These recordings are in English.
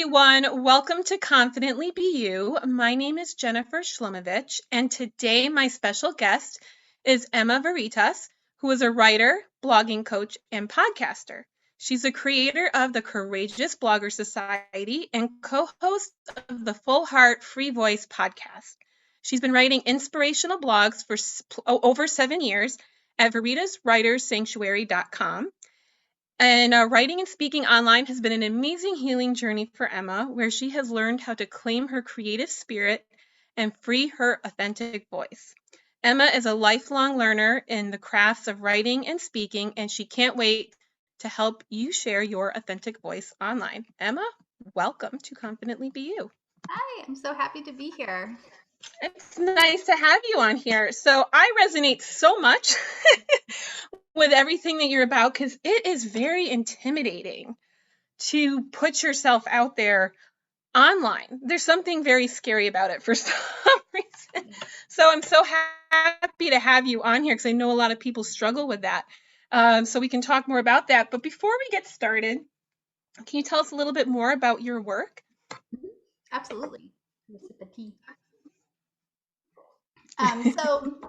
everyone. Welcome to Confidently Be You. My name is Jennifer Shlomovich, and today my special guest is Emma Veritas, who is a writer, blogging coach, and podcaster. She's a creator of the Courageous Blogger Society and co-host of the Full Heart Free Voice podcast. She's been writing inspirational blogs for over 7 years at veritaswriterssanctuary.com. And writing and speaking online has been an amazing healing journey for Emma, where she has learned how to claim her creative spirit and free her authentic voice. Emma is a lifelong learner in the crafts of writing and speaking, and she can't wait to help you share your authentic voice online. Emma, welcome to Confidently Be You. Hi, I'm so happy to be here. It's nice to have you on here. So I resonate so much with everything that you're about because it is very intimidating to put yourself out there online. There's something very scary about it for some reason. So I'm so happy to have you on here because I know a lot of people struggle with that. So we can talk more about that. But before we get started, can you tell us a little bit more about your work? Absolutely. A sip of tea. So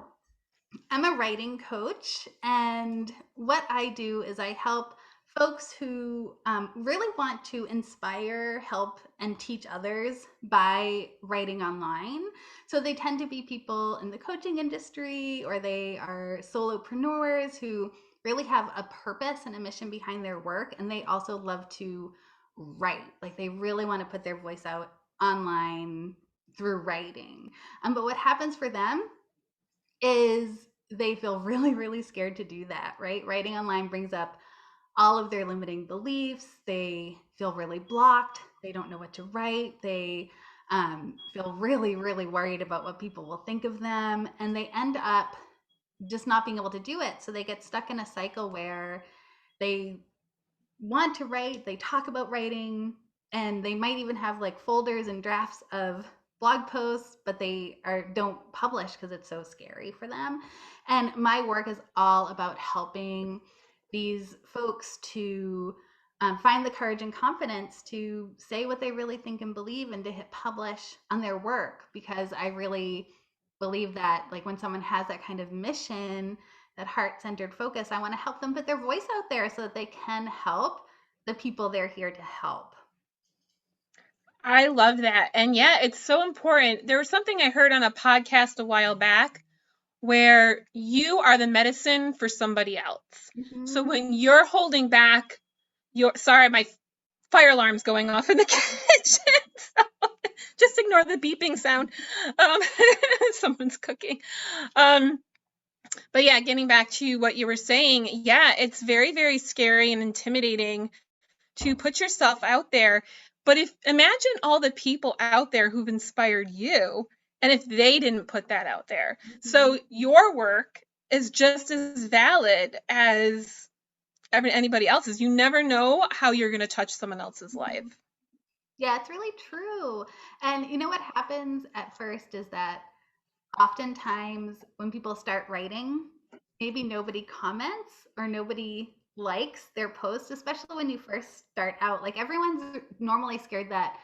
I'm a writing coach, and what I do is I help folks who really want to inspire, help, and teach others by writing online. So they tend to be people in the coaching industry, or they are solopreneurs who really have a purpose and a mission behind their work, and they also love to write. Like they really want to put their voice out online through writing. But what happens for them is they feel really, really scared to do that, right? Writing online brings up all of their limiting beliefs. They feel really blocked. They don't know what to write. They feel really, really worried about what people will think of them. And they end up just not being able to do it. So they get stuck in a cycle where they want to write, they talk about writing, and they might even have like folders and drafts of blog posts, but they don't publish because it's so scary for them. And my work is all about helping these folks to find the courage and confidence to say what they really think and believe and to hit publish on their work, because I really believe that like when someone has that kind of mission, that heart-centered focus, I want to help them put their voice out there so that they can help the people they're here to help. I love that. And yeah, it's so important. There was something I heard on a podcast a while back where you are the medicine for somebody else. Mm-hmm. So when you're holding back sorry, my fire alarm's going off in the kitchen. So just ignore the beeping sound. Someone's cooking. But yeah, getting back to what you were saying, yeah, it's very, very scary and intimidating to put yourself out there. But imagine all the people out there who've inspired you, and if they didn't put that out there. Mm-hmm. So your work is just as valid as anybody else's. You never know how you're going to touch someone else's life. Yeah, it's really true. And you know what happens at first is that oftentimes when people start writing, maybe nobody comments or nobody likes their post, especially when you first start out. Like everyone's normally scared that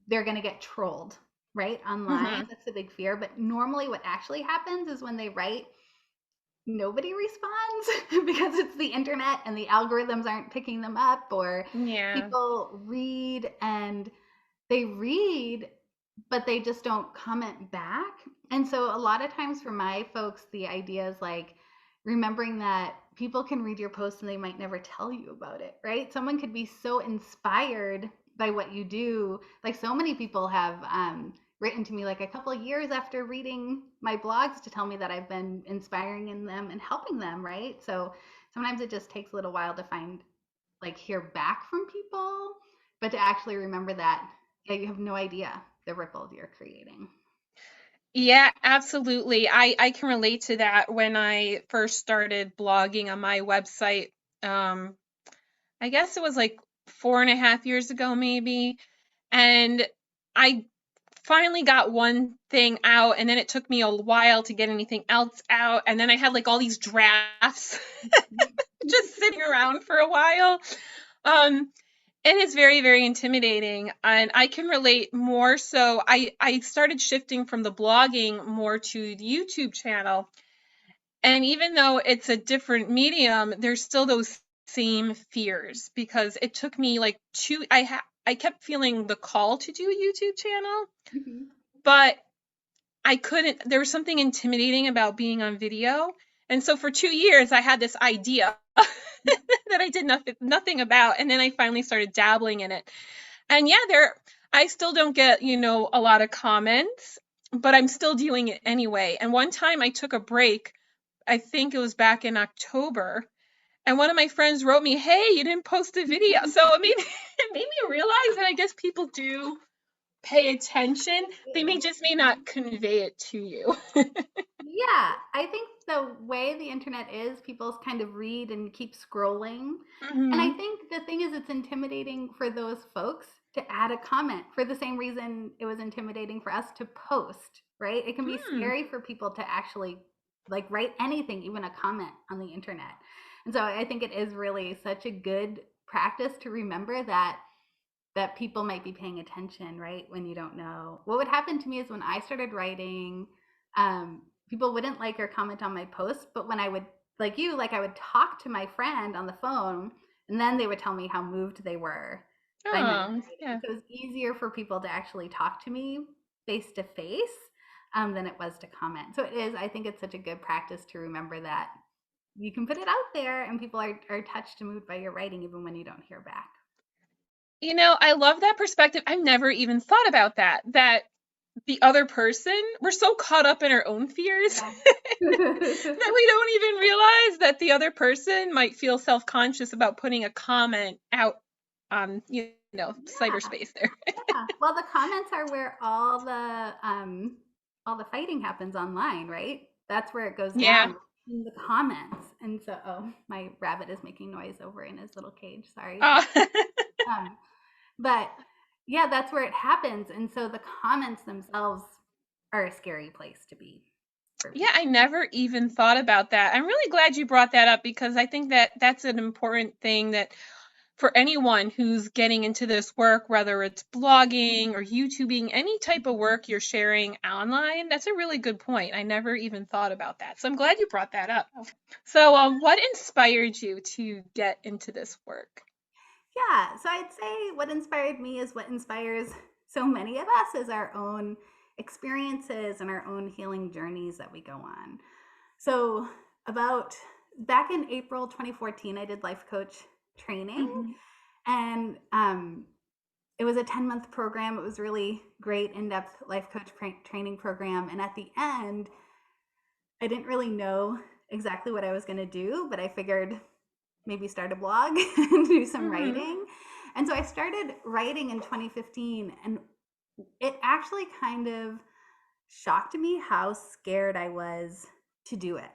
they're going to get trolled, right? Online. Mm-hmm. That's the big fear. But normally what actually happens is when they write, nobody responds because it's the internet and the algorithms aren't picking them up, or people read and they read, but they just don't comment back. And so a lot of times for my folks, the idea is like remembering that people can read your post and they might never tell you about it, right? Someone could be so inspired by what you do. Like so many people have written to me like a couple of years after reading my blogs to tell me that I've been inspiring in them and helping them, right? So sometimes it just takes a little while to hear back from people, but to actually remember that you have no idea the ripples you're creating. Yeah, absolutely. I can relate to that. When I first started blogging on my website, I guess it was like 4.5 years ago, maybe. And I finally got one thing out, and then it took me a while to get anything else out. And then I had like all these drafts just sitting around for a while. It is very, very intimidating, and I can relate more. So I started shifting from the blogging more to the YouTube channel. And even though it's a different medium, there's still those same fears because it took me like I kept feeling the call to do a YouTube channel, Mhm. but I couldn't. There was something intimidating about being on video. And so for 2 years, I had this idea that I did nothing about. And then I finally started dabbling in it. And yeah, I still don't get, a lot of comments, but I'm still doing it anyway. And one time I took a break. I think it was back in October. And one of my friends wrote me, "Hey, you didn't post a video." So I mean, it made me realize that I guess people do pay attention. They may not convey it to you. Yeah, I think the way the internet is, people kind of read and keep scrolling. And I Hmm. think the thing is, it's intimidating for those folks to add a comment for the same reason it was intimidating for us to post, right? It can be Hmm. scary for people to actually like write anything, even a comment on the internet. And so I think it is really such a good practice to remember that people might be paying attention, right? When you don't know. What would happen to me is when I started writing, people wouldn't like or comment on my posts, but when I would, like you, like I would talk to my friend on the phone, and then they would tell me how moved they were by my Oh, writing. yeah. So it was easier for people to actually talk to me face to face than it was to comment. So it is, I think it's such a good practice to remember that you can put it out there and people are touched and moved by your writing even when you don't hear back. I love that perspective. I've never even thought about that. That the other person, we're so caught up in our own fears Yeah. that we don't even realize that the other person might feel self-conscious about putting a comment out on, Yeah. cyberspace there. Yeah. Well, the comments are where all the fighting happens online, right? That's where it goes Yeah. down in the comments. And so, oh, my rabbit is making noise over in his little cage. Sorry if you. Oh. Um, but yeah, that's where it happens. And so the comments themselves are a scary place to be for Yeah, people. I never even thought about that. I'm really glad you brought that up because I think that that's an important thing that for anyone who's getting into this work, whether it's blogging or YouTubing, any type of work you're sharing online, that's a really good point. I never even thought about that. So I'm glad you brought that up. So, what inspired you to get into this work? Yeah, so I'd say what inspired me is what inspires so many of us is our own experiences and our own healing journeys that we go on. So, about back in April 2014, I did life coach training, Hmm. and it was a 10-month program. It was really great, in depth life coach training program. And at the end, I didn't really know exactly what I was going to do, but I figured maybe start a blog and do some Hmm. writing. And so I started writing in 2015, and it actually kind of shocked me how scared I was to do it.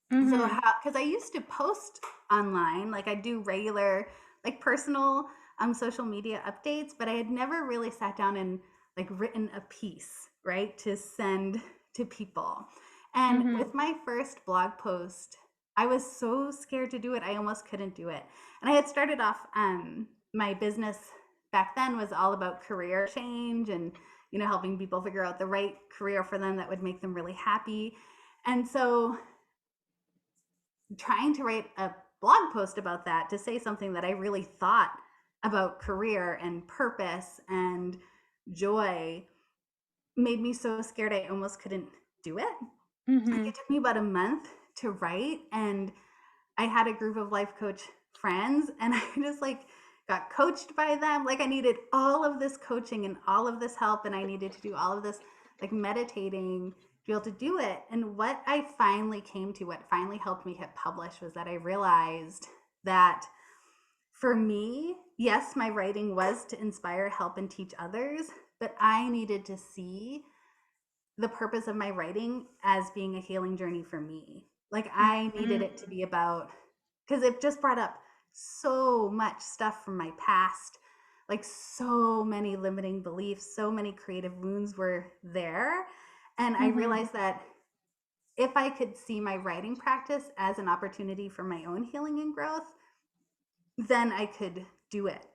So, Hmm. because I used to post online, like I do regular, like personal social media updates, but I had never really sat down and like written a piece, right, to send to people. And Hmm. with my first blog post, I was so scared to do it, I almost couldn't do it. And I had started off, my business back then was all about career change and, helping people figure out the right career for them that would make them really happy. And so trying to write a blog post about that to say something that I really thought about career and purpose and joy made me so scared I almost couldn't do it. Like Hmm. it took me about a month to write, and I had a group of life coach friends, and I just like got coached by them. Like I needed all of this coaching and all of this help, and I needed to do all of this like meditating to be able to do it. And what I finally came to, what finally helped me hit publish, was that I realized that for me, yes, my writing was to inspire, help, and teach others, but I needed to see the purpose of my writing as being a healing journey for me. Like I needed Hmm. it to be about, because it just brought up so much stuff from my past. Like so many limiting beliefs, so many creative wounds were there. And I Hmm. realized that if I could see my writing practice as an opportunity for my own healing and growth, then I could do it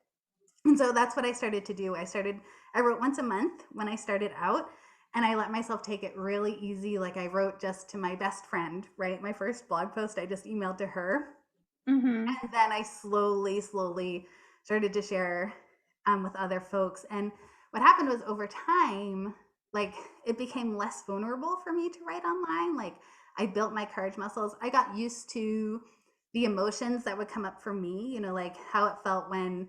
And so that's what I started to do. I wrote once a month when I started out, and I let myself take it really easy. Like I wrote just to my best friend, right? My first blog post, I just emailed to her. Mm-hmm. And then I slowly started to share with other folks. And what happened was over time, like it became less vulnerable for me to write online. Like I built my courage muscles. I got used to the emotions that would come up for me, like how it felt when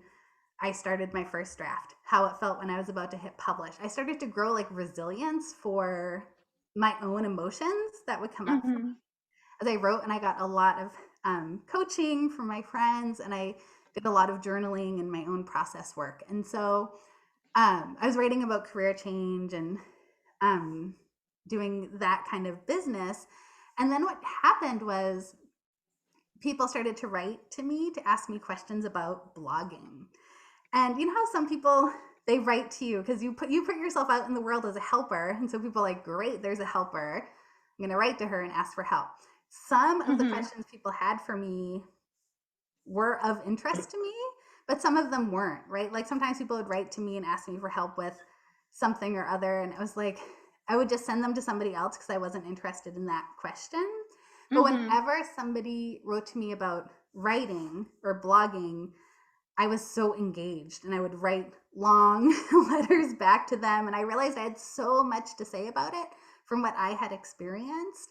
I started my first draft, how it felt when I was about to hit publish. I started to grow like resilience for my own emotions that would come up Mm-hmm. as I wrote, and I got a lot of coaching from my friends, and I did a lot of journaling and my own process work. And so I was writing about career change and um, doing that kind of business. And then what happened was people started to write to me to ask me questions about blogging. And you know how some people they write to you because you put yourself out in the world as a helper, and so people are like, great, there's a helper. I'm gonna write to her and ask for help. Some of the Mm-hmm. questions people had for me were of interest to me, but some of them weren't, right? Like sometimes people would write to me and ask me for help with something or other, and it was like I would just send them to somebody else because I wasn't interested in that question. But Mm-hmm. whenever somebody wrote to me about writing or blogging, I was so engaged and I would write long letters back to them. And I realized I had so much to say about it from what I had experienced.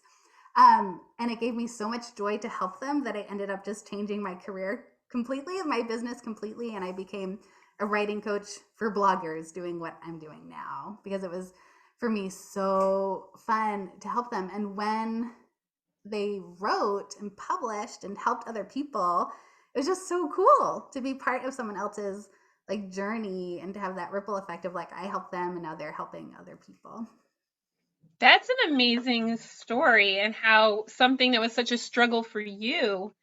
And it gave me so much joy to help them that I ended up just changing my career completely, my business completely. And I became a writing coach for bloggers doing what I'm doing now because it was for me so fun to help them. And when they wrote and published and helped other people, it was just so cool to be part of someone else's like journey and to have that ripple effect of like I helped them and now they're helping other people. That's an amazing story, and how something that was such a struggle for you,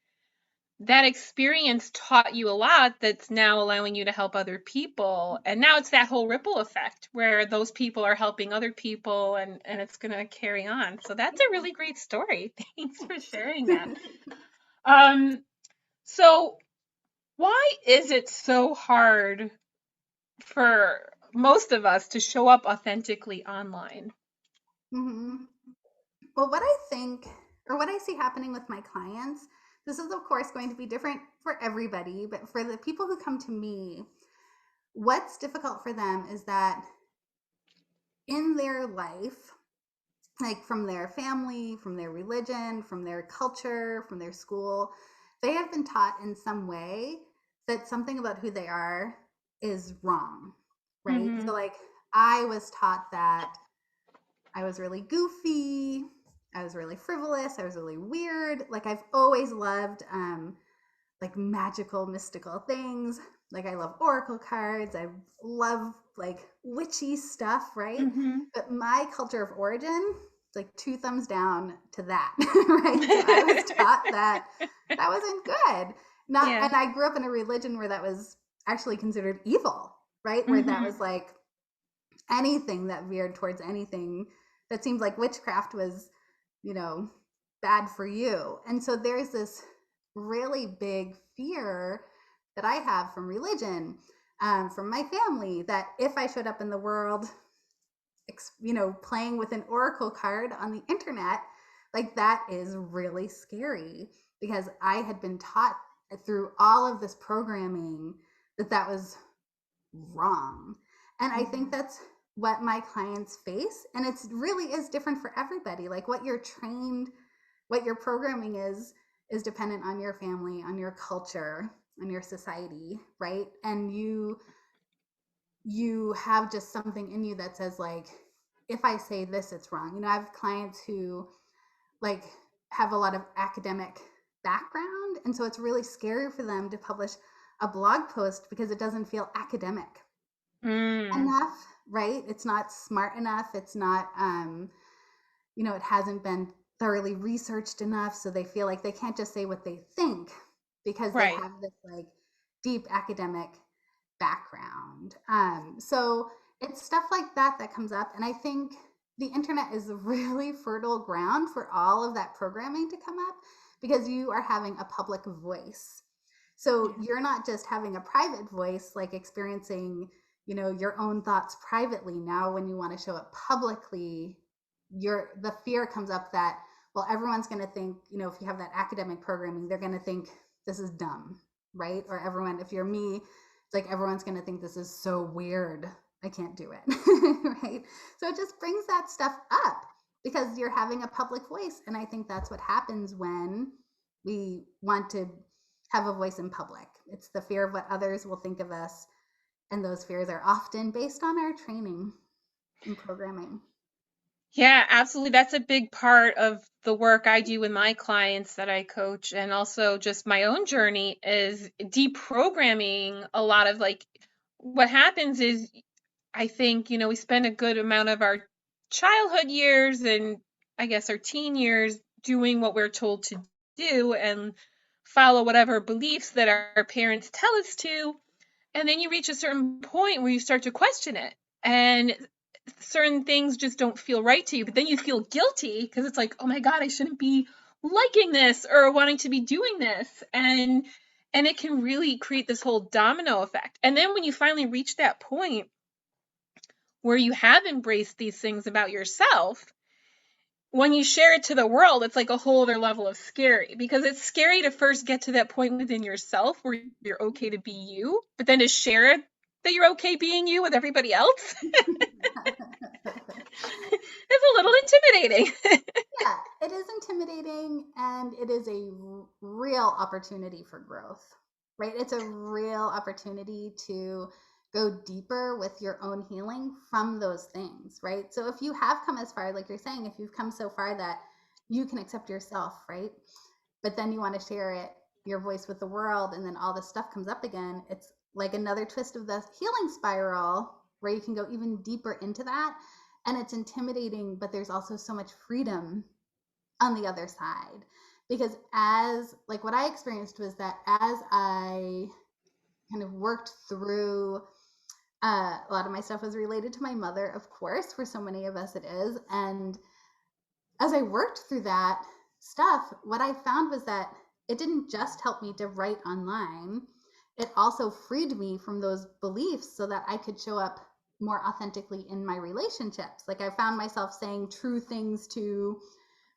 that experience taught you a lot that's now allowing you to help other people. And now it's that whole ripple effect where those people are helping other people, and it's going to carry on. So that's a really great story. Thanks for Thanks. sharing that. Um, so why is it so hard for most of us to show up authentically online? hmm Well, what I think or what I see happening with my clients, this is of course going to be different for everybody, but for the people who come to me, what's difficult for them is that in their life, like from their family, from their religion, from their culture, from their school, they have been taught in some way that something about who they are is wrong, right? Mm-hmm. So, like, I was taught that I was really goofy, I was really frivolous, I was really weird. Like, I've always loved like magical, mystical things. Like I love oracle cards. I love like witchy stuff, right? Mm-hmm. But my culture of origin, like two thumbs down to that, right? So I was taught that that wasn't good. Not, Yeah. and I grew up in a religion where that was actually considered evil, right? Where that Mm-hmm. was like anything that veered towards anything that seemed like witchcraft was, you know, bad for you. And so there's this really big fear that I have from religion, from my family, that if I showed up in the world, playing with an oracle card on the internet, like that is really scary because I had been taught through all of this programming that that was wrong. And I think that's what my clients face. And it's really is different for everybody. Like what you're trained, what your programming is dependent on your family, on your culture, on your society, right? And you have just something in you that says like, if I say this, it's wrong. I have clients who like have a lot of academic background. And so it's really scary for them to publish a blog post because it doesn't feel academic Mm. enough, right? It's not smart enough. It's not, it hasn't been thoroughly researched enough. So they feel like they can't just say what they think because they Right. have this like deep academic background. So it's stuff like that that comes up. And I think the internet is a really fertile ground for all of that programming to come up because you are having a public voice. So Yeah. you're not just having a private voice, like experiencing, your own thoughts privately. Now, when you want to show it publicly, the fear comes up that, well, everyone's going to think, if you have that academic programming, they're going to think this is dumb, right? Or everyone, if you're me, it's like everyone's going to think this is so weird. I can't do it, right? So it just brings that stuff up because you're having a public voice. And I think that's what happens when we want to have a voice in public. It's the fear of what others will think of us. And those fears are often based on our training and programming. Yeah, absolutely. That's a big part of the work I do with my clients that I coach, and also just my own journey is deprogramming a lot of like what happens is I think, we spend a good amount of our childhood years and I guess our teen years doing what we're told to do and follow whatever beliefs that our parents tell us to. And then you reach a certain point where you start to question it. And certain things just don't feel right to you, but then you feel guilty because it's like, oh my God, I shouldn't be liking this or wanting to be doing this. And it can really create this whole domino effect. And then when you finally reach that point where you have embraced these things about yourself, when you share it to the world, it's like a whole other level of scary because it's scary to first get to that point within yourself where you're okay to be you, but then to share that you're okay being you with everybody else, it's a little intimidating. Yeah, it is intimidating and it is a real opportunity for growth, right? It's a real opportunity to go deeper with your own healing from those things, right? So if you have come as far, like you're saying, if you've come so far that you can accept yourself, right? But then you want to share it, your voice with the world, and then all this stuff comes up again. It's like another twist of the healing spiral where you can go even deeper into that. And it's intimidating, but there's also so much freedom on the other side. Because as like what I experienced was that as I kind of worked through a lot of my stuff was related to my mother, of course, for so many of us it is. And as I worked through that stuff, what I found was that it didn't just help me to write online, it also freed me from those beliefs so that I could show up more authentically in my relationships. Like I found myself saying true things to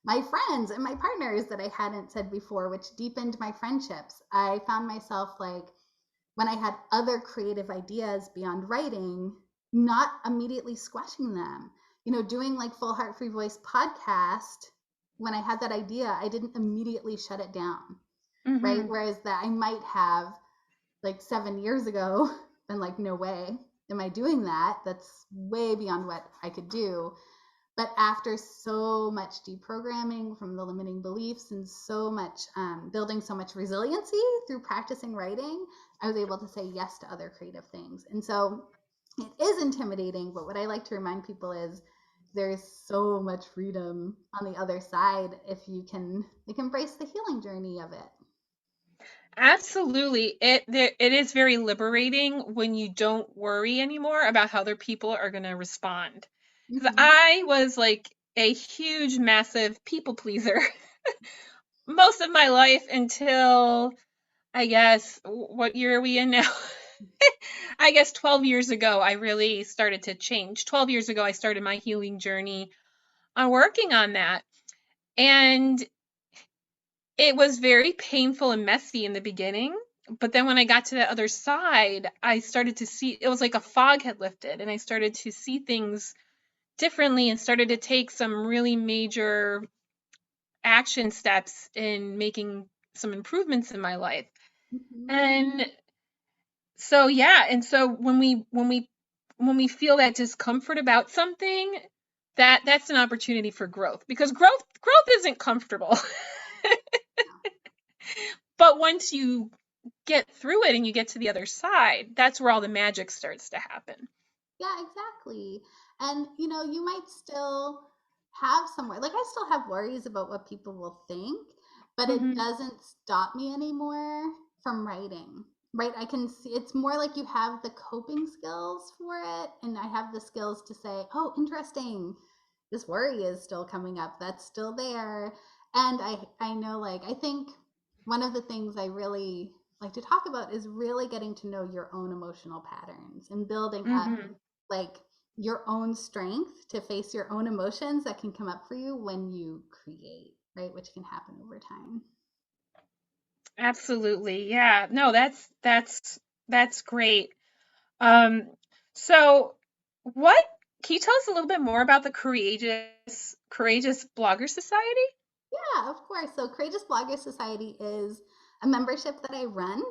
my friends and my partners that I hadn't said before, which deepened my friendships. I found myself like when I had other creative ideas beyond writing, not immediately squashing them. Doing like Full Heart Free Voice podcast, when I had that idea, I didn't immediately shut it down, right? Mm-hmm. Whereas that I might have like 7 years ago been like, no way am I doing that. That's way beyond what I could do. But after so much deprogramming from the limiting beliefs and so much building so much resiliency through practicing writing, I was able to say yes to other creative things. And so it is intimidating, but what I like to remind people is there's so much freedom on the other side if you can like embrace the healing journey of it. Absolutely. It is very liberating when you don't worry anymore about how other people are going to respond. Because Mm-hmm. I was like a huge, massive people pleaser most of my life until I guess, what year are we in now? I guess 12 years ago, I really started to change. 12 years ago, I started my healing journey on working on that. And it was very painful and messy in the beginning. But then when I got to the other side, I started to see it was like a fog had lifted, and I started to see things differently and started to take some really major action steps in making some improvements in my life. Mm-hmm. And so yeah, and so when we feel that discomfort about something, that's an opportunity for growth because growth isn't comfortable. But once you get through it and you get to the other side, that's where all the magic starts to happen. Yeah, exactly. And you might still have somewhere like I still have worries about what people will think, but it Hmm. doesn't stop me anymore from writing. Right? I can see it's more like you have the coping skills for it, and I have the skills to say, "Oh, interesting. This worry is still coming up. That's still there." And I know like I think one of the things I really like to talk about is really getting to know your own emotional patterns and building up Hmm. like your own strength to face your own emotions that can come up for you when you create, right? Which can happen over time. Absolutely. Yeah. No, that's great. Um, so what can you tell us a little bit more about the Courageous Blogger Society? Yeah, of course. So Courageous Blogger Society is a membership that I run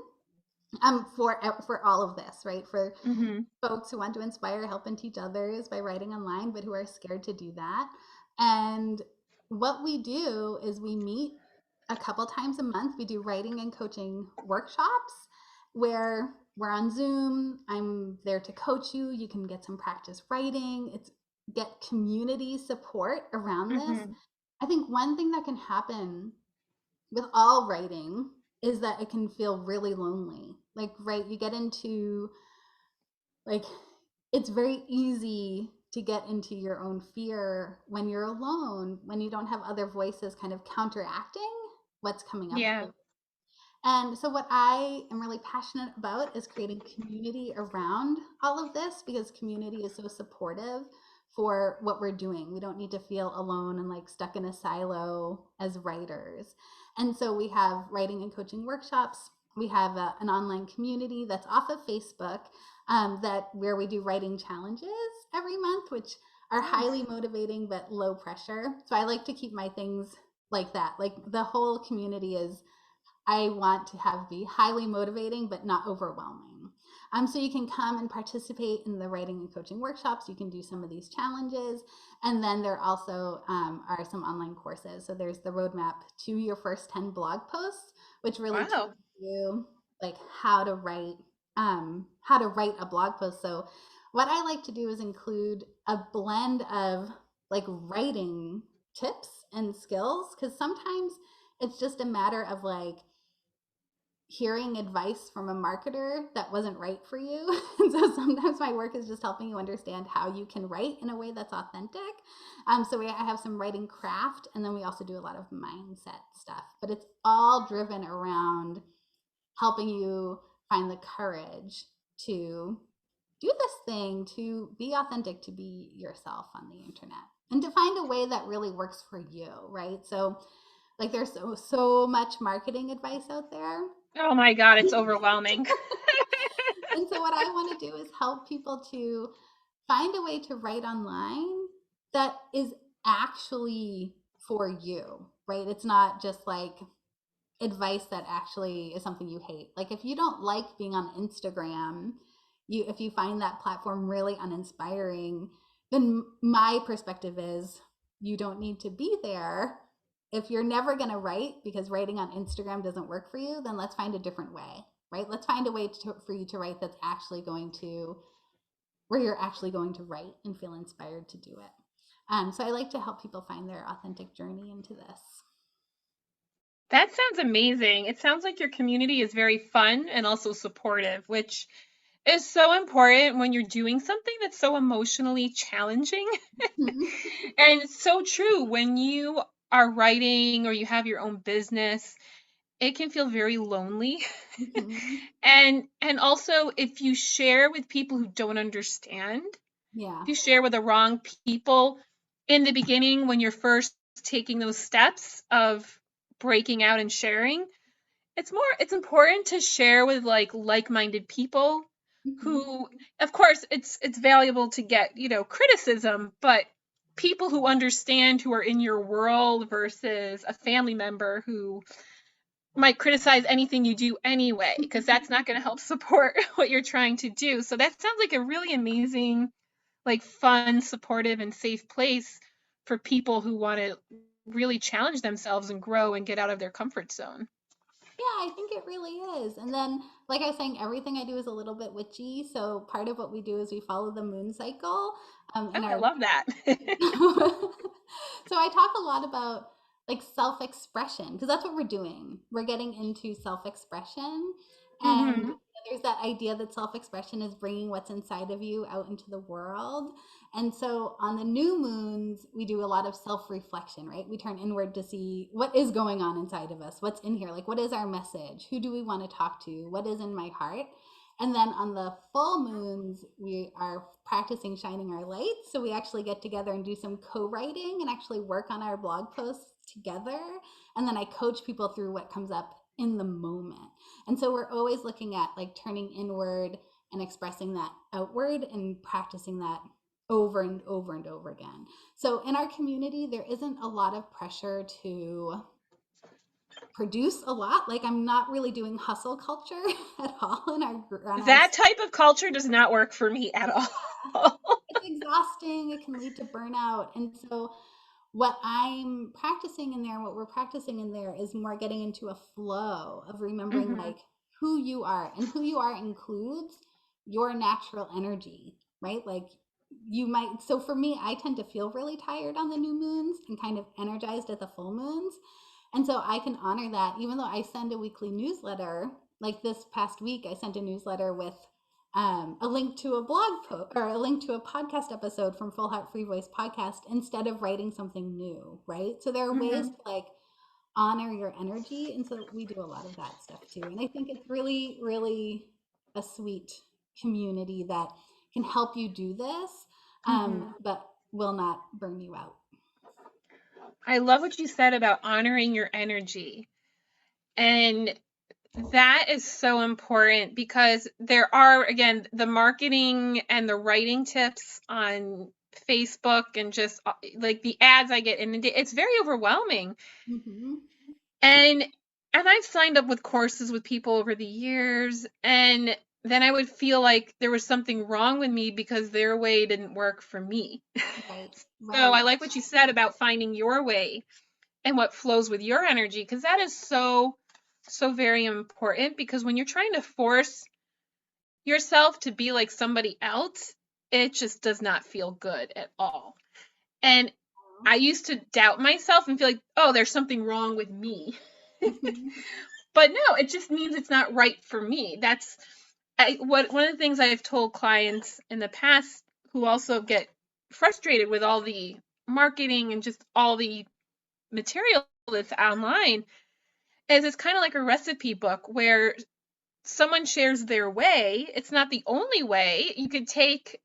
for all of this, right? For Hmm. folks who want to inspire, help, and teach others by writing online, but who are scared to do that. And what we do is we meet a couple times a month. We do writing and coaching workshops where we're on Zoom. I'm there to coach you. You can get some practice writing. It's get community support around this. Hmm. I think one thing that can happen with all writing is that it can feel really lonely. Like, right, you get into like it's very easy to get into your own fear when you're alone, when you don't have other voices kind of counteracting what's coming up for Yeah. you. And so, what I am really passionate about is creating community around all of this because community is so supportive for what we're doing. We don't need to feel alone and like stuck in a silo as writers. And so, we have writing and coaching workshops. We have an online community that's off of Facebook that where we do writing challenges every month, which are highly Nice. motivating but low pressure. So I like to keep my things like that. Like the whole community is I want to have be highly motivating but not overwhelming. So you can come and participate in the writing and coaching workshops. You can do some of these challenges, and then there also are some online courses. So there's the roadmap to your first 10 blog posts, which really teaches Wow. you like how to write a blog post. So what I like to do is include a blend of like writing tips and skills because sometimes it's just a matter of like hearing advice from a marketer that wasn't right for you. And so sometimes my work is just helping you understand how you can write in a way that's authentic. I have some writing craft, and then we also do a lot of mindset stuff. But it's all driven around helping you find the courage to do this thing, to be authentic, to be yourself on the internet, and to find a way that really works for you, right? So like there's so much marketing advice out there. Oh my God, it's overwhelming. And so what I want to do is help people to find a way to write online that is actually for you, right? It's not just like advice that actually is something you hate. Like if you don't like being on Instagram, if you find that platform really uninspiring, then my perspective is you don't need to be there. If you're never going to write because writing on Instagram doesn't work for you, then let's find a different way, right? Let's find a way for you to write that's actually going to where you're actually going to write and feel inspired to do it. So I like to help people find their authentic journey into this. That sounds amazing. It sounds like your community is very fun and also supportive, which is so important when you're doing something that's so emotionally challenging. And it's so true when you are writing or you have your own business, it can feel very lonely. Mhm. And also if you share with people who don't understand, Yeah. if you share with the wrong people in the beginning when you're first taking those steps of breaking out and sharing, it's important to share with like-minded people Mhm. who, of course, it's valuable to get, criticism, but people who understand, who are in your world versus a family member who might criticize anything you do anyway, because that's not going to help support what you're trying to do. So that sounds like a really amazing, like fun, supportive, and safe place for people who want to really challenge themselves and grow and get out of their comfort zone. Yeah, I think it really is. And then, like I was saying, everything I do is a little bit witchy. So part of what we do is we follow the moon cycle in Oh, I our. love that. So I talk a lot about like self-expression because that's what we're doing. We're getting into self-expression, and Hmm. There's that idea that self-expression is bringing what's inside of you out into the world. And so on the new moons, we do a lot of self-reflection, right? We turn inward to see what is going on inside of us, what's in here, like what is our message? Who do we want to talk to? What is in my heart? And then on the full moons, we are practicing shining our lights. So we actually get together and do some co-writing and actually work on our blog posts together. And then I coach people through what comes up in the moment. And so we're always looking at like turning inward and expressing that outward and practicing that over and over and over again. So in our community, there isn't a lot of pressure to produce a lot. Like I'm not really doing hustle culture at all in our That type of culture does not work for me at all. it's exhausting. It can lead to burnout. And so what I'm practicing in there, what we're practicing in there is more getting into a flow of remembering Hmm. like who you are, and who you are includes your natural energy, right? Like you might, so for me, I tend to feel really tired on the new moons and kind of energized at the full moons. And so I can honor that even though I send a weekly newsletter. Like this past week, I sent a newsletter with a link to a blog post or a link to a podcast episode from Full Heart Free Voice podcast instead of writing something new, right? So there are ways Hmm. to like honor your energy. And so we do a lot of that stuff too. And I think it's really, really a sweet community that can help you do this, Hmm. but will not burn you out. I love what you said about honoring your energy. And that is so important because there are, again, the marketing and the writing tips on Facebook and just like the ads I get inundated. It's very overwhelming. Mm-hmm. And I've signed up with courses with people over the years, and then I would feel like there was something wrong with me because their way didn't work for me. Right, So I right. like what you said about finding your way and what flows with your energy, because that is so very important, because when you're trying to force yourself to be like somebody else, it just does not feel good at all. And I used to doubt myself and feel like, oh, there's something wrong with me. Mm-hmm. But no, it just means it's not right for me. That's one of the things I've told clients in the past who also get frustrated with all the marketing and just all the material that's online is it's kind of like a recipe book where someone shares their way. It's not the only way. You could take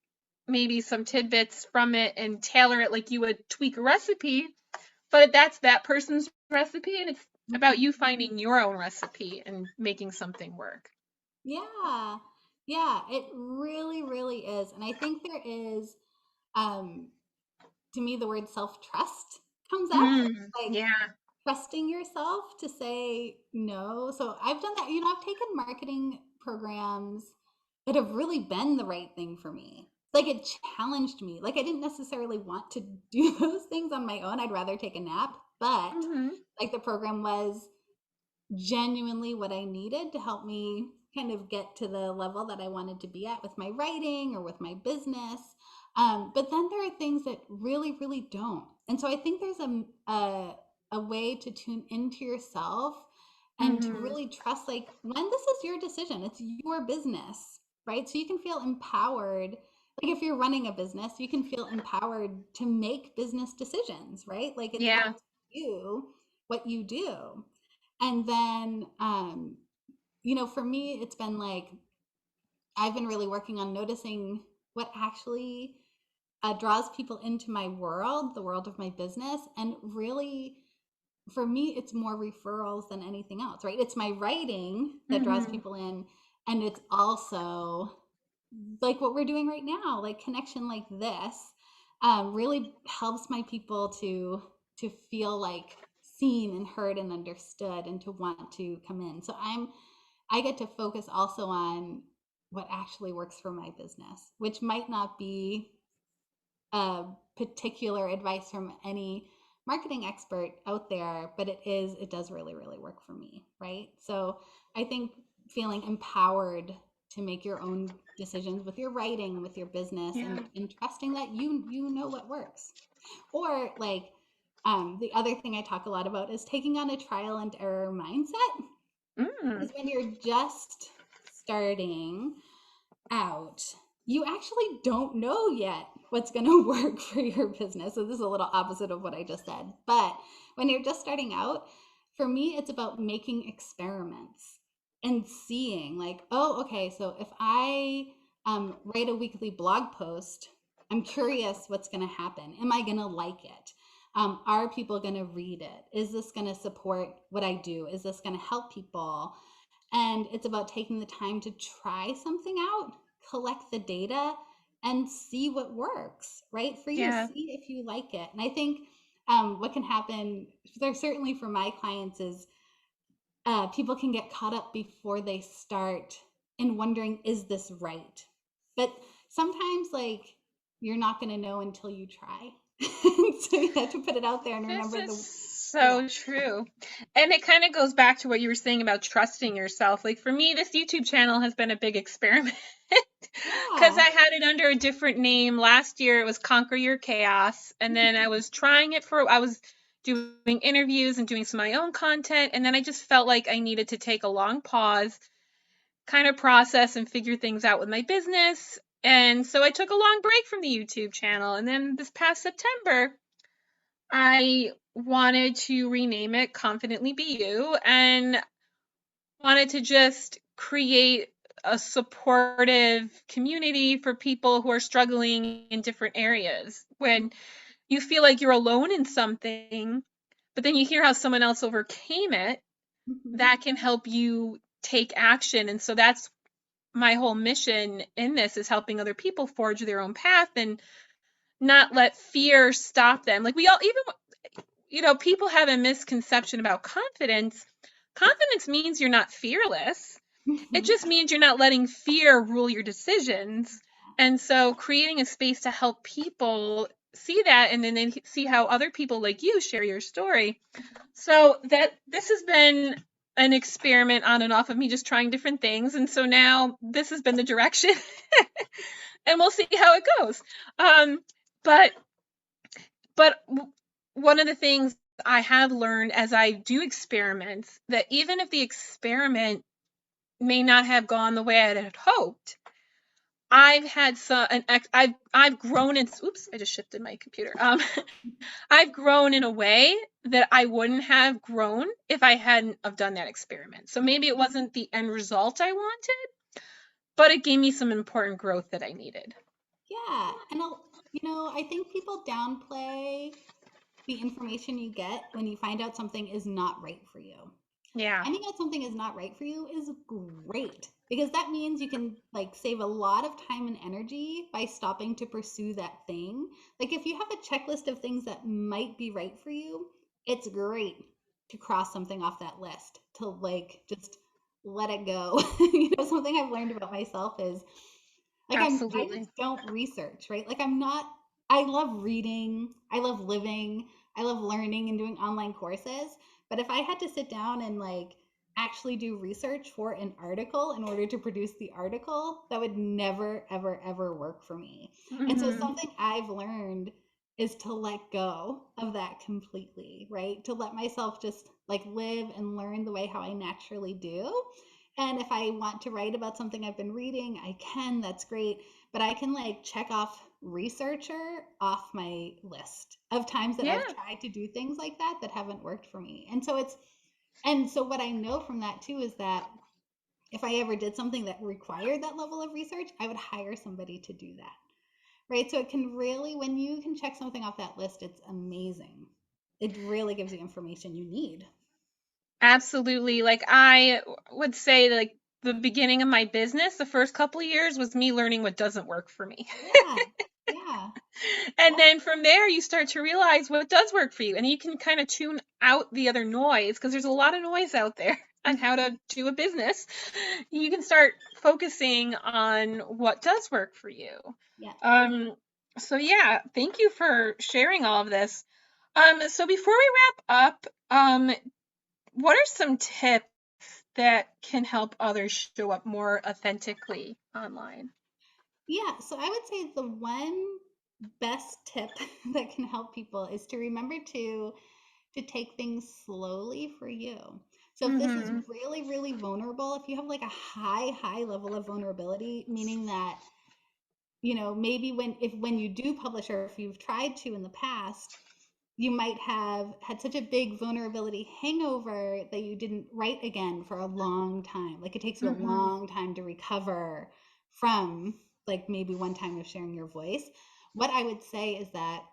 maybe some tidbits from it and tailor it like you would tweak a recipe, but that's that person's recipe, and it's about Mm-hmm. you finding your own recipe and making something work. Yeah. Yeah, it really, really is. And I think there is, um, to me, the word self trust comes up, Mm, like yeah. trusting yourself to say no. So I've done that. I've taken marketing programs that have really been the right thing for me. Like it challenged me. Like I didn't necessarily want to do those things on my own. I'd rather take a nap. But Hmm. like the program was genuinely what I needed to help me kind of get to the level that I wanted to be at with my writing or with my business. But then there are things that really, really don't. And so I think there's a way to tune into yourself and to Hmm. really trust like when this is your decision, it's your business, right? So you can feel empowered. Like if you're running a business, you can feel empowered to make business decisions, right? Like it's up Yeah. to you what you do. And then, for me, it's been like I've been really working on noticing what actually draws people into my world, the world of my business. And really, for me, it's more referrals than anything else, right? It's my writing that draws Hmm. people in. And it's also like what we're doing right now, like connection like this, really helps my people to feel like seen and heard and understood and to want to come in. So I get to focus also on what actually works for my business, which might not be particular advice from any marketing expert out there, but it does really, really work for me, right? So I think feeling empowered to make your own decisions with your writing, with your business, Yeah. and trusting that you know what works. Or like the other thing I talk a lot about is taking on a trial and error mindset. Mm. Because when you're just starting out, you actually don't know yet what's going to work for your business. So this is a little opposite of what I just said. But when you're just starting out, for me, it's about making experiments and seeing like, oh, okay, so if I write a weekly blog post, I'm curious what's going to happen. Am I going to like it? Are people going to read it? Is this going to support what I do? Is this going to help people? And it's about taking the time to try something out, collect the data, and see what works, right? For you, Yeah. see if you like it. And I think what can happen, there certainly for my clients, is people can get caught up before they start in wondering, is this right? But sometimes, like, you're not going to know until you try. So you have to put it out there and This remember is the, yeah. so true. And it kind of goes back to what you were saying about trusting yourself. Like for me, this YouTube channel has been a big experiment because Yeah. I had it under a different name. Last year it was Conquer Your Chaos. And then I was trying it I was doing interviews and doing some of my own content. And then I just felt like I needed to take a long pause, kind of process and figure things out with my business. And so I took a long break from the YouTube channel. And then this past September, I wanted to rename it Confidently Be You and wanted to just create a supportive community for people who are struggling in different areas. When you feel like you're alone in something, but then you hear how someone else overcame it, Mhm. that can help you take action. And so that's my whole mission in this, is helping other people forge their own path and not let fear stop them. Like we all, even people have a misconception about confidence. Confidence means you're not fearless. It Mhm. just means you're not letting fear rule your decisions. And so creating a space to help people see that, and then they see how other people like you share your story. So that this has been an experiment on and off of me just trying different things. And so now this has been the direction and we'll see how it goes. Um, but but one of the things I have learned as I do experiments, that even if the experiment may not have gone the way I had hoped, I've had I've grown in. Oops, I just shifted my computer. I've grown in a way that I wouldn't have grown if I hadn't have done that experiment. So maybe it wasn't the end result I wanted, but it gave me some important growth that I needed. Yeah, and I think people downplay the information you get when you find out something is not right for you. Yeah. Finding out something is not right for you is great because that means you can like save a lot of time and energy by stopping to pursue that thing. Like if you have a checklist of things that might be right for you, it's great to cross something off that list, to like just let it go. Something I've learned about myself is like I Absolutely. just don't research, right? Like I'm not I love reading, I love living, I love learning and doing online courses, but if I had to sit down and like actually do research for an article in order to produce the article, that would never ever ever work for me. And so Hmm. something I've learned is to let go of that completely, right? To let myself just like live and learn the way how I naturally do. And if I want to write about something I've been reading, I can, that's great. But I can like check off researcher off my list of times that Yeah. I've tried to do things like that that haven't worked for me. And so what I know from that too is that if I ever did something that required that level of research, I would hire somebody to do that. Right? So it can really, when you can check something off that list, it's amazing. It really gives you information you need. Absolutely. Like I would say like the beginning of my business, the first couple of years was me learning what doesn't work for me. Yeah. Yeah. And then from there you start to realize what does work for you and you can kind of tune out the other noise because there's a lot of noise out there on how to do a business. You can start focusing on what does work for you. Yeah. Um so yeah, thank you for sharing all of this. So before we wrap up, what are some tips that can help others show up more authentically online? Yeah, so I would say the one best tip that can help people is to remember to take things slowly for you. So if this is Mhm. really, really vulnerable, if you have like a high level of vulnerability, meaning that, maybe when you do publish, or if you've tried to in the past, you might have had such a big vulnerability hangover that you didn't write again for a long time. Like it takes you a Mhm. long time to recover from, like, maybe one time of sharing your voice. What I would say is that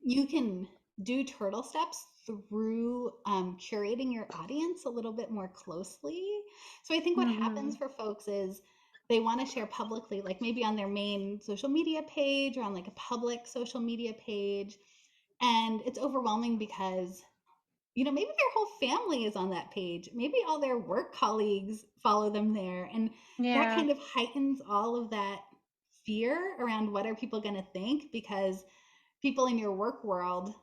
you can do turtle steps through curating your audience a little bit more closely. So I think what happens Mhm. for folks is they want to share publicly, like maybe on their main social media page or on like a public social media page. And it's overwhelming because, maybe their whole family is on that page. Maybe all their work colleagues follow them there. And that Yeah. kind of heightens all of that fear around what are people going to think, because people in your work world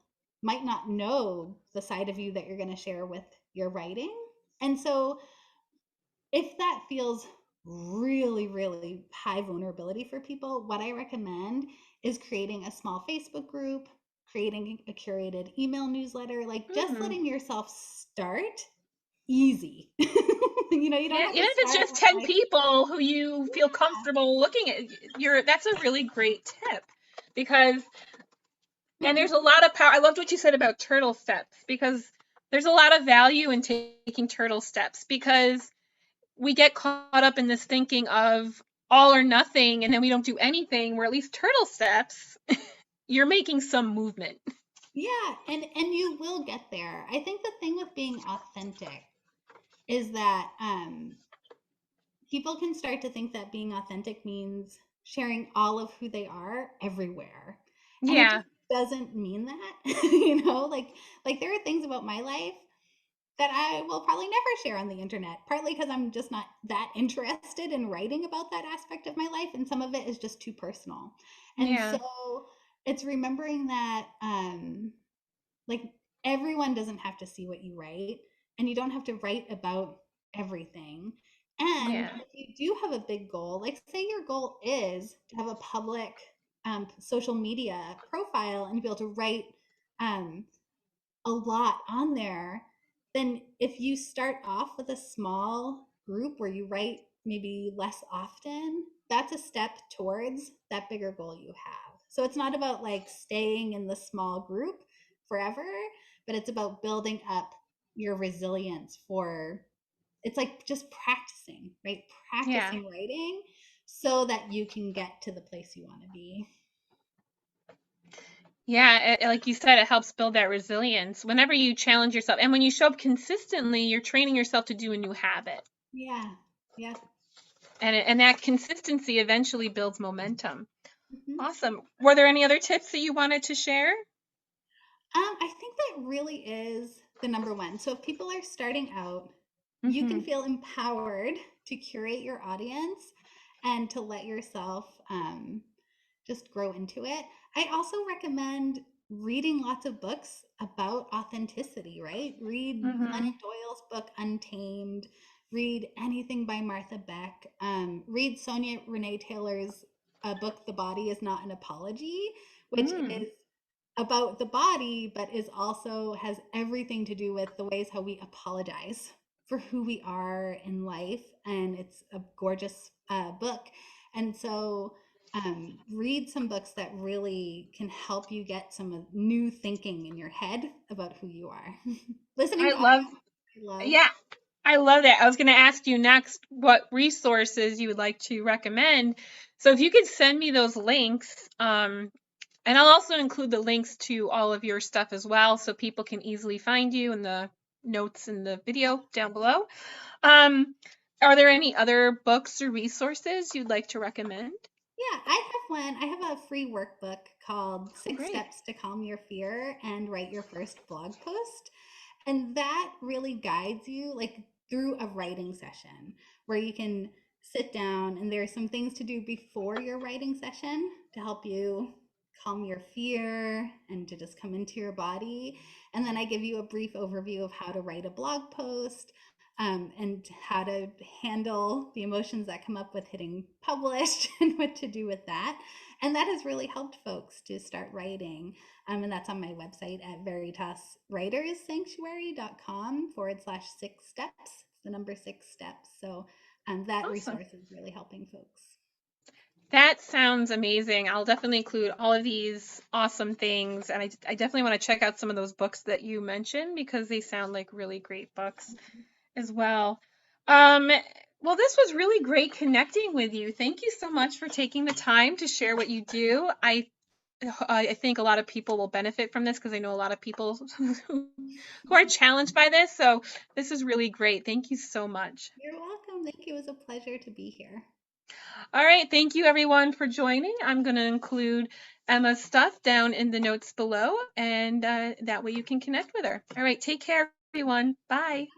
might not know the side of you that you're going to share with your writing. And so if that feels really, really high vulnerability for people, what I recommend is creating a small Facebook group, creating a curated email newsletter, like just Mhm. letting yourself start easy. You don't Yeah, have even to if it's start just with 10 like, people who you feel comfortable looking at, that's a really great tip because and there's a lot of power. I loved what you said about turtle steps because there's a lot of value in taking turtle steps because we get caught up in this thinking of all or nothing and then we don't do anything, where at least turtle steps, you're making some movement. yeah, and you will get there. I think the thing with being authentic is that people can start to think that being authentic means sharing all of who they are everywhere. And it Yeah. just doesn't mean that. Like there are things about my life that I will probably never share on the internet, partly because I'm just not that interested in writing about that aspect of my life. And some of it is just too personal. And Yeah. so it's remembering that like everyone doesn't have to see what you write, and you don't have to write about everything. And Yeah. if you do have a big goal, like say your goal is to have a public social media profile and to be able to write um, a lot on there, then if you start off with a small group where you write maybe less often, that's a step towards that bigger goal you have. So it's not about like staying in the small group forever, but it's about building up your resilience for, it's like just practicing, right? Yeah. Practicing writing so that you can get to the place you want to be. Yeah, like you said, it helps build that resilience. Whenever you challenge yourself and when you show up consistently, you're training yourself to do a new habit. Yeah. Yep. And that consistency eventually builds momentum. Mhm. Awesome. Were there any other tips that you wanted to share? I think that really is the number one. So if people are starting out, you can Mhm. feel empowered to curate your audience and to let yourself just grow into it. I also recommend reading lots of books about authenticity, right? Read Glennon Mhm. Doyle's book, Untamed. Read anything by Martha Beck. Read Sonia Renee Taylor's book, The Body is Not an Apology, which Mm. is about the body, but is also has everything to do with the ways how we apologize for who we are in life. And it's a gorgeous book. And so read some books that really can help you get some new thinking in your head about who you are. Listening I to love audio, I love. Yeah, I love that. I was going to ask you next what resources you would like to recommend. So if you could send me those links, and I'll also include the links to all of your stuff as well, so people can easily find you in the notes in the video down below. Um, are there any other books or resources you'd like to recommend? Yeah, I have one. I have a free workbook called Oh, Six great. Steps to Calm Your Fear and Write Your First Blog Post. And that really guides you like through a writing session where you can sit down and there are some things to do before your writing session to help you calm your fear and to just come into your body. And then I give you a brief overview of how to write a blog post, and how to handle the emotions that come up with hitting publish and what to do with that. And that has really helped folks to start writing. And that's on my website at veritaswriterssanctuary.com/6 steps. It's the number 6 steps. So that Awesome. resource is really helping folks. That sounds amazing. I'll definitely include all of these awesome things. And I definitely want to check out some of those books that you mentioned because they sound like really great books as well. Um, well, this was really great connecting with you. Thank you so much for taking the time to share what you do. I think a lot of people will benefit from this because I know a lot of people who are challenged by this. So this is really great. Thank you so much. You're welcome. Thank you. It was a pleasure to be here. All right. Thank you, everyone, for joining. I'm going to include Emma's stuff down in the notes below, and that way you can connect with her. All right. Take care, everyone. Bye.